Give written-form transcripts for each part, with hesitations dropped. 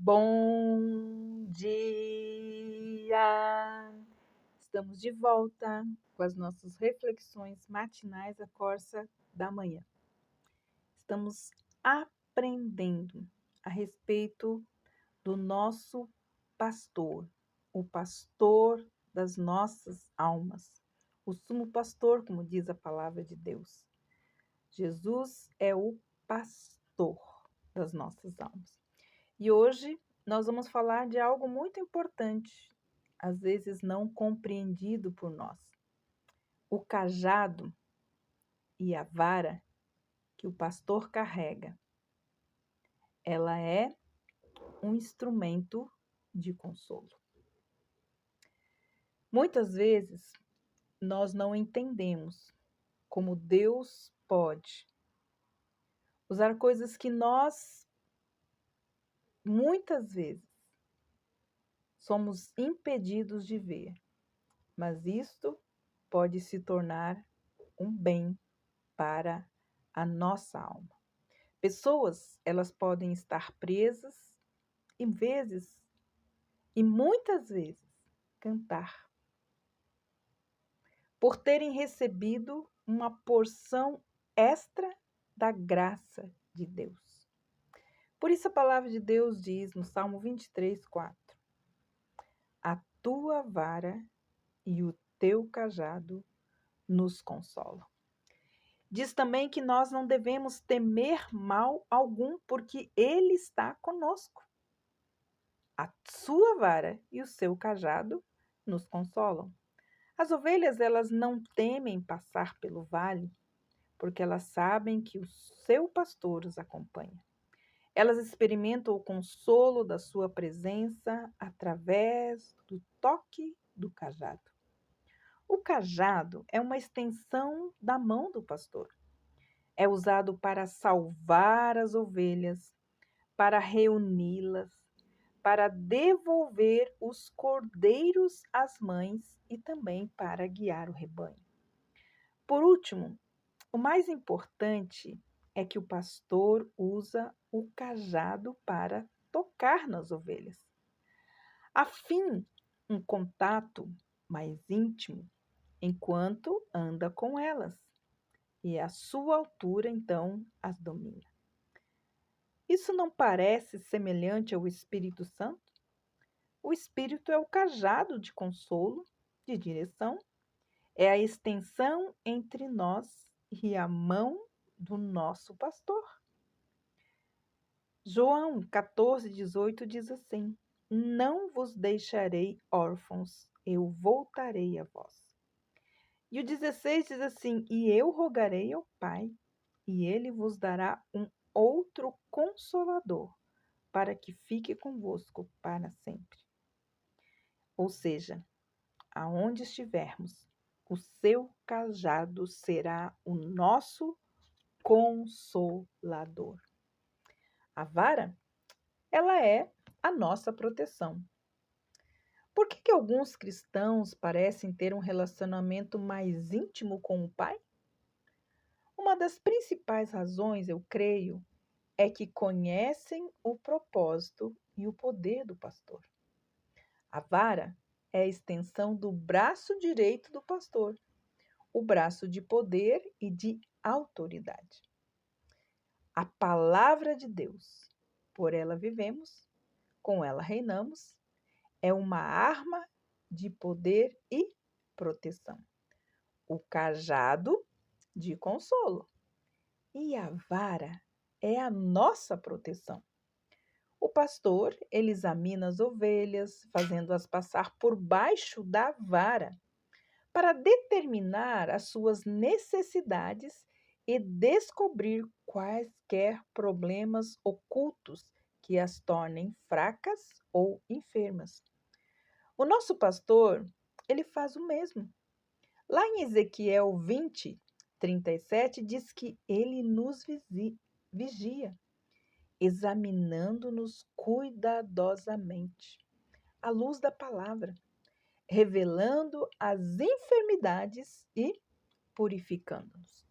Bom dia! Estamos de volta com as nossas reflexões matinais à Corsa da Manhã. Estamos aprendendo a respeito do nosso pastor, o pastor das nossas almas, o sumo pastor, como diz a palavra de Deus. Jesus é o pastor das nossas almas. E hoje nós vamos falar de algo muito importante, às vezes não compreendido por nós. O cajado e a vara que o pastor carrega, ela é um instrumento de consolo. Muitas vezes nós não entendemos como Deus pode usar coisas que nós muitas vezes somos impedidos de ver, mas isto pode se tornar um bem para a nossa alma. Pessoas, elas podem estar presas e muitas vezes cantar, por terem recebido uma porção extra da graça de Deus. Por isso a palavra de Deus diz no Salmo 23:4: a tua vara e o teu cajado nos consolam. Diz também que nós não devemos temer mal algum, porque Ele está conosco. A sua vara e o seu cajado nos consolam. As ovelhas, elas não temem passar pelo vale, porque elas sabem que o seu pastor os acompanha. Elas experimentam o consolo da sua presença através do toque do cajado. O cajado é uma extensão da mão do pastor. É usado para salvar as ovelhas, para reuni-las, para devolver os cordeiros às mães e também para guiar o rebanho. Por último, o mais importante é que o pastor usa o cajado para tocar nas ovelhas, a fim um contato mais íntimo enquanto anda com elas, e a sua altura então as domina. Isso não parece semelhante ao Espírito Santo? O Espírito é o cajado de consolo, de direção, é a extensão entre nós e a mão do nosso pastor. João 14:18 diz assim: não vos deixarei órfãos, eu voltarei a vós. E o 16 diz assim: e eu rogarei ao Pai, e ele vos dará um outro consolador, para que fique convosco para sempre. Ou seja, aonde estivermos, o seu cajado será o nosso consolador. A vara, ela é a nossa proteção. Por que alguns cristãos parecem ter um relacionamento mais íntimo com o Pai? Uma das principais razões, eu creio, é que conhecem o propósito e o poder do pastor. A vara é a extensão do braço direito do pastor, o braço de poder e de autoridade. A palavra de Deus, por ela vivemos, com ela reinamos, é uma arma de poder e proteção. O cajado de consolo e a vara é a nossa proteção. O pastor, ele examina as ovelhas, fazendo-as passar por baixo da vara, para determinar as suas necessidades e descobrir quaisquer problemas ocultos que as tornem fracas ou enfermas. O nosso pastor, ele faz o mesmo. Lá em Ezequiel 20:37, diz que ele nos vigia, examinando-nos cuidadosamente, à luz da palavra, revelando as enfermidades e purificando-nos.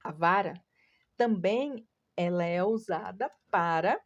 A vara também ela é usada para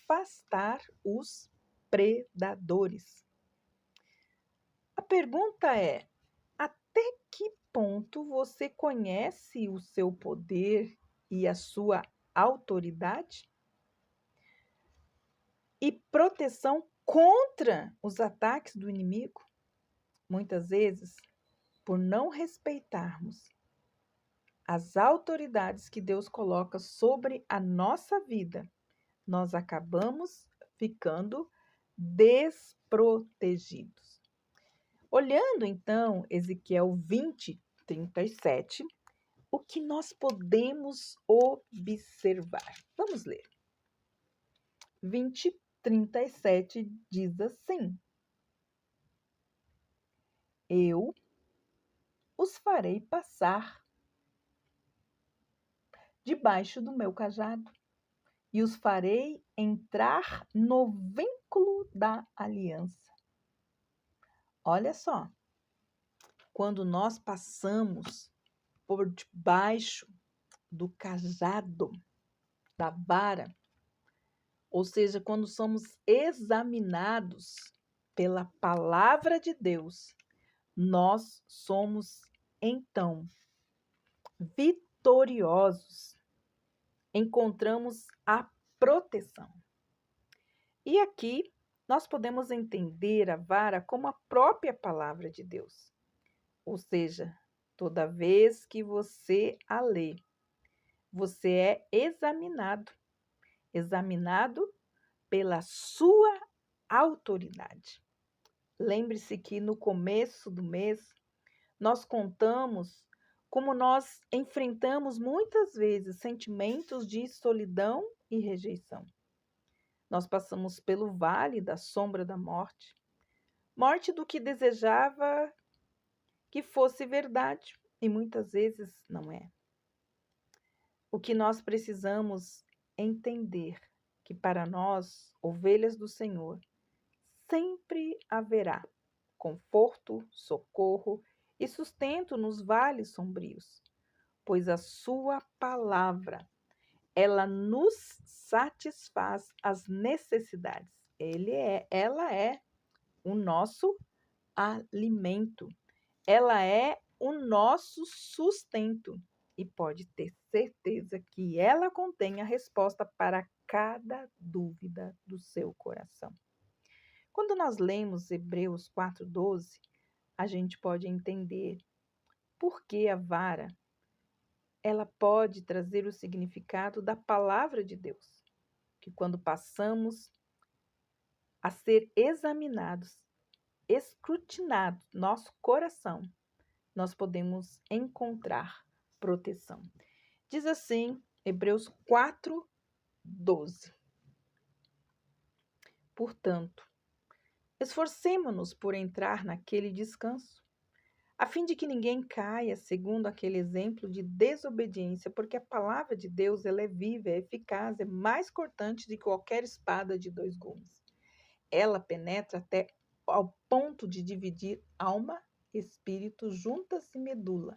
afastar os predadores. A pergunta é: até que ponto você conhece o seu poder e a sua autoridade? E proteção contra os ataques do inimigo? Muitas vezes, por não respeitarmos as autoridades que Deus coloca sobre a nossa vida, nós acabamos ficando desprotegidos. Olhando então Ezequiel 20:37, o que nós podemos observar? Vamos ler. 20:37 diz assim: Eu os farei passar debaixo do meu cajado e os farei entrar no vínculo da aliança. Olha só, quando nós passamos por debaixo do cajado, da vara, ou seja, quando somos examinados pela palavra de Deus, nós somos então vitoriosos. Encontramos a proteção. E aqui nós podemos entender a vara como a própria palavra de Deus. Ou seja, toda vez que você a lê, você é examinado pela sua autoridade. Lembre-se que no começo do mês nós contamos como nós enfrentamos muitas vezes sentimentos de solidão e rejeição. Nós passamos pelo vale da sombra da morte, morte do que desejava que fosse verdade e muitas vezes não é. O que nós precisamos entender que para nós, ovelhas do Senhor, sempre haverá conforto, socorro e sustento nos vales sombrios, pois a sua palavra, ela nos satisfaz as necessidades. Ela é o nosso alimento. Ela é o nosso sustento. E pode ter certeza que ela contém a resposta para cada dúvida do seu coração. Quando nós lemos Hebreus 4:12, a gente pode entender por que a vara ela pode trazer o significado da palavra de Deus, que quando passamos a ser examinados, escrutinados, nosso coração, nós podemos encontrar proteção. Diz assim, Hebreus 4:12. Portanto, esforcemo-nos por entrar naquele descanso, a fim de que ninguém caia segundo aquele exemplo de desobediência, porque a palavra de Deus ela é viva, é eficaz, é mais cortante de qualquer espada de 2 gumes. Ela penetra até ao ponto de dividir alma, espírito, juntas e medula.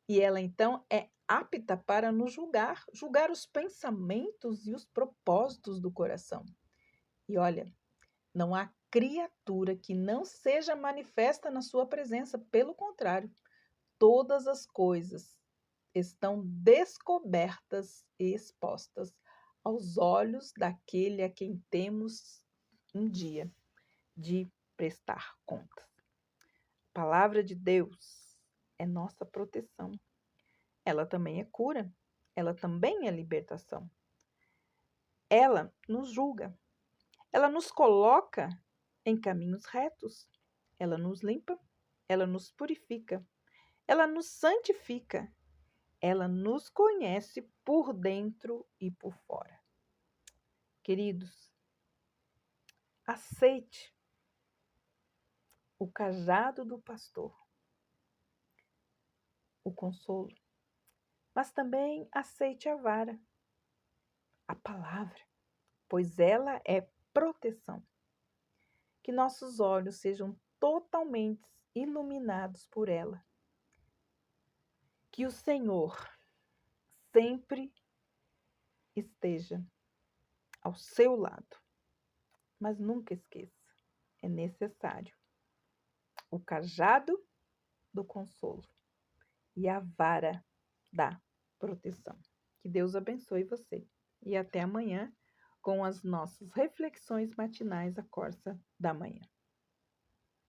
E ela então é apta para nos julgar os pensamentos e os propósitos do coração. E olha, não há criatura que não seja manifesta na sua presença, pelo contrário, todas as coisas estão descobertas e expostas aos olhos daquele a quem temos um dia de prestar contas. A palavra de Deus é nossa proteção. Ela também é cura, ela também é libertação. Ela nos julga, ela nos coloca em caminhos retos, ela nos limpa, ela nos purifica, ela nos santifica, ela nos conhece por dentro e por fora. Queridos, aceite o cajado do pastor, o consolo, mas também aceite a vara, a palavra, pois ela é proteção. Que nossos olhos sejam totalmente iluminados por ela. Que o Senhor sempre esteja ao seu lado. Mas nunca esqueça, é necessário o cajado do consolo e a vara da proteção. Que Deus abençoe você. E até amanhã com as nossas reflexões matinais à Corsa da Manhã.